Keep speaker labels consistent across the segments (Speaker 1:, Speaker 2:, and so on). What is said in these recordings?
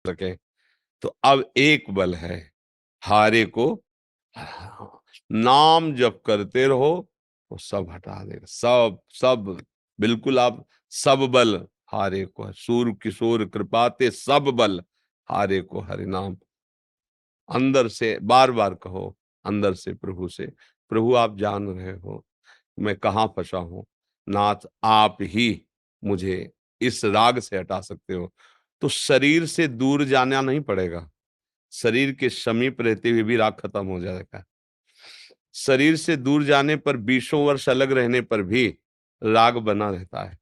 Speaker 1: सके। तो अब एक बल है, हारे को नाम जप करते रहो तो सब हटा देगा, सब सब बिल्कुल। आप सब बल हारे को, सूर किशोर कृपाते सब बल हारे को हरि नाम। अंदर से बार बार कहो, अंदर से प्रभु से, प्रभु आप जान रहे हो मैं कहाँ फंसा हूं, नाथ आप ही मुझे इस राग से हटा सकते हो। तो शरीर से दूर जाना नहीं पड़ेगा, शरीर के समीप रहते हुए भी राग खत्म हो जाएगा। शरीर से दूर जाने पर 20 वर्ष अलग रहने पर भी राग बना रहता है।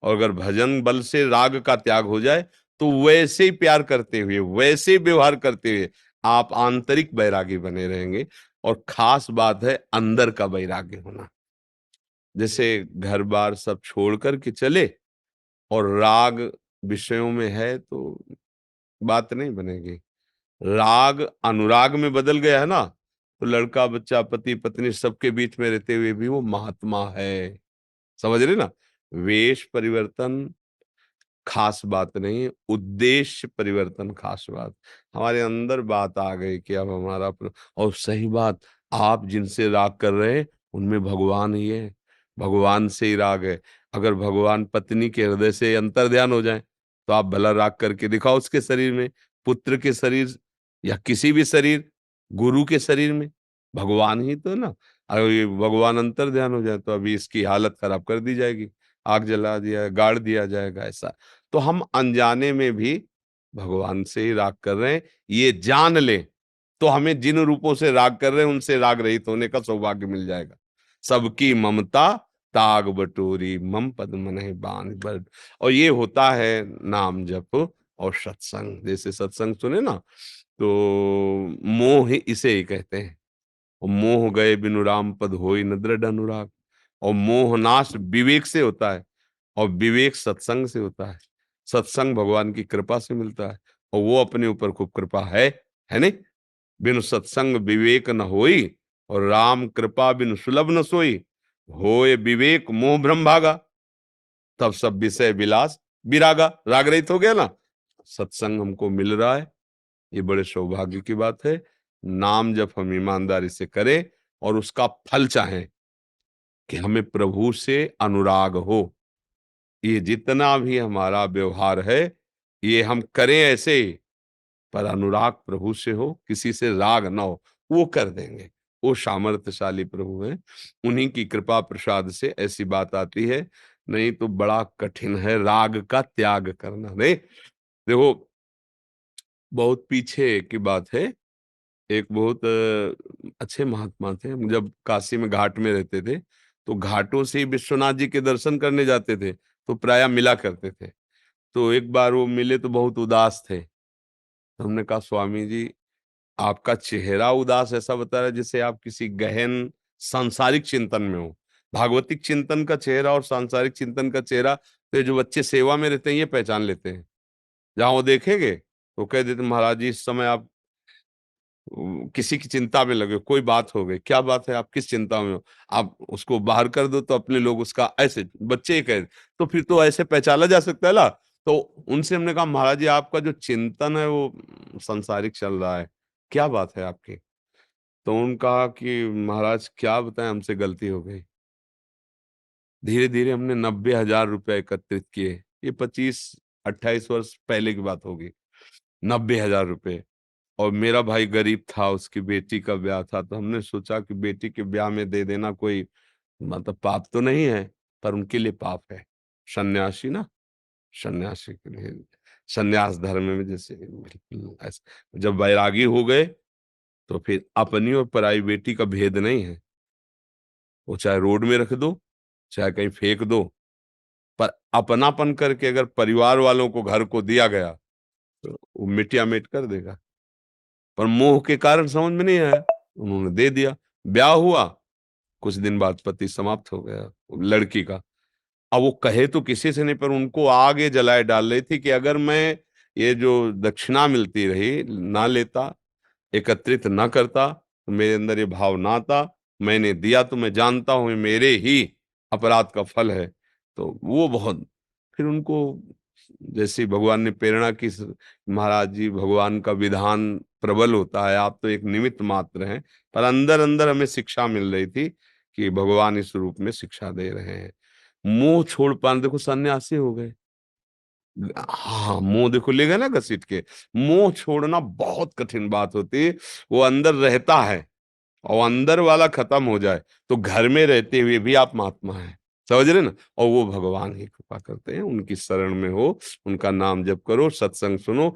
Speaker 1: और अगर भजन बल से राग का त्याग हो जाए तो वैसे ही प्यार करते हुए, वैसे ही व्यवहार करते हुए आप आंतरिक वैरागी बने रहेंगे। और खास बात है अंदर का वैराग्य होना। जैसे घर बार सब छोड़ कर के चले और राग विषयों में है तो बात नहीं बनेगी। राग अनुराग में बदल गया है ना, तो लड़का बच्चा पति पत्नी सबके बीच में रहते हुए भी वो महात्मा है। समझ रहे ना? वेश परिवर्तन खास बात नहीं, उद्देश्य परिवर्तन खास बात। हमारे अंदर बात आ गई कि अब हमारा और सही बात, आप जिनसे राग कर रहे हैं उनमें भगवान ही है, भगवान से ही राग है। अगर भगवान पत्नी के हृदय से अंतर्ध्यान हो जाए तो आप भला राग करके दिखाओ उसके शरीर में, पुत्र के शरीर या किसी भी शरीर, गुरु के शरीर में भगवान ही तो ना। अगर ये भगवान अंतर्ध्यान हो जाए तो अभी इसकी हालत खराब कर दी जाएगी, आग जला दिया गाड़ दिया जाएगा ऐसा। तो हम अनजाने में भी भगवान से ही राग कर रहे हैं, ये जान ले तो हमें जिन रूपों से राग कर रहे हैं उनसे राग रहित होने का सौभाग्य मिल जाएगा। सबकी ममता ताग बटोरी, मम पद मनहि बांध बड़। और ये होता है नाम जप और सत्संग। जैसे सत्संग सुने ना, तो मोह ही इसे ही कहते हैं। और मोह गए बिनु राम पद होई न दृढ़ अनुराग। और मोह नाश विवेक से होता है, और विवेक सत्संग से होता है। सत्संग भगवान की कृपा से मिलता है, और वो अपने ऊपर खूब कृपा है नहीं? बिनु सत्संग विवेक न होई, और राम कृपा बिनु सुलभ न सोई। होए विवेक मोह भ्रम भागा, तब सब विषय विलास विरागा। राग रहित हो गया ना। सत्संग हमको मिल रहा है, ये बड़े सौभाग्य की बात है। नाम जब हम ईमानदारी से करें और उसका फल चाहें कि हमें प्रभु से अनुराग हो। ये जितना भी हमारा व्यवहार है ये हम करें ऐसे, पर अनुराग प्रभु से हो, किसी से राग ना हो, वो कर देंगे। वो सामर्थ्यशाली प्रभु हैं, उन्हीं की कृपा प्रसाद से ऐसी बात आती है। नहीं तो बड़ा कठिन है राग का त्याग करना। नहीं देखो, बहुत पीछे की बात है। एक बहुत अच्छे महात्मा थे, हम जब काशी में घाट में रहते थे तो घाटों से ही विश्वनाथ जी के दर्शन करने जाते थे, तो प्रायः मिला करते थे। तो एक बार वो मिले तो बहुत उदास थे। तो हमने कहा स्वामी जी, आपका चेहरा उदास ऐसा बता रहा है जैसे आप किसी गहन सांसारिक चिंतन में हो। भागवतिक चिंतन का चेहरा और सांसारिक चिंतन का चेहरा तो ये जो बच्चे सेवा में रहते हैं ये पहचान लेते हैं। जहां वो देखेंगे तो कह देते महाराज जी इस समय आप किसी की चिंता में लगे, कोई बात हो गई, क्या बात है, आप किस चिंता में हो, आप उसको बाहर कर दो तो अपने लोग उसका ऐसे बच्चे ही कह, तो फिर तो ऐसे पहचाना जा सकता है ना। तो उनसे हमने कहा महाराज जी आपका जो चिंतन है वो संसारिक चल रहा है, क्या बात है आपकी। तो उन्होंने कहा कि महाराज क्या बताएं, हमसे गलती हो गई। धीरे धीरे हमने 90,000 रुपए एकत्रित किए। ये 25-28 वर्ष पहले की बात होगी। 90,000 रुपए। और मेरा भाई गरीब था, उसकी बेटी का ब्याह था, तो हमने सोचा कि बेटी के ब्याह में दे देना कोई मतलब पाप तो नहीं है, पर उनके लिए पाप है। सन्यासी ना, सन्यासी के लिए सन्यास धर्म में जैसे जब वैरागी हो गए तो फिर अपनी और पराई बेटी का भेद नहीं है। वो चाहे रोड में रख दो, चाहे कहीं फेंक दो, पर अपनापन करके अगर परिवार वालों को घर को दिया गया तो वो मिटिया मिट कर देगा। पर मोह के कारण समझ में नहीं आया, उन्होंने दे दिया। ब्याह हुआ, कुछ दिन बाद पति समाप्त हो गया लड़की का। अब वो कहे तो किसी से नहीं, पर उनको आगे जलाए डाल रही थी कि अगर मैं ये जो दक्षिणा मिलती रही ना लेता, एकत्रित ना करता, तो मेरे अंदर ये भाव ना आता। मैंने दिया तो मैं जानता हूं ये मेरे ही अपराध का फल है। तो वो बहुत फिर उनको जैसी भगवान ने प्रेरणा की, महाराज जी भगवान का विधान प्रबल होता है, आप तो एक निमित्त मात्र हैं। पर अंदर अंदर हमें शिक्षा मिल रही थी कि भगवान इस रूप में शिक्षा दे रहे हैं। मोह छोड़ पाना, देखो सन्यासी हो गए, हाँ मोह देखो ले गए ना घसीट के। मोह छोड़ना बहुत कठिन बात होती है, वो अंदर रहता है, और अंदर वाला खत्म हो जाए तो घर में रहते हुए भी आप महात्मा हैं, समझ रहे ना। और वो भगवान ही कृपा करते हैं, उनकी शरण में हो, उनका नाम जप करो, सत्संग सुनो,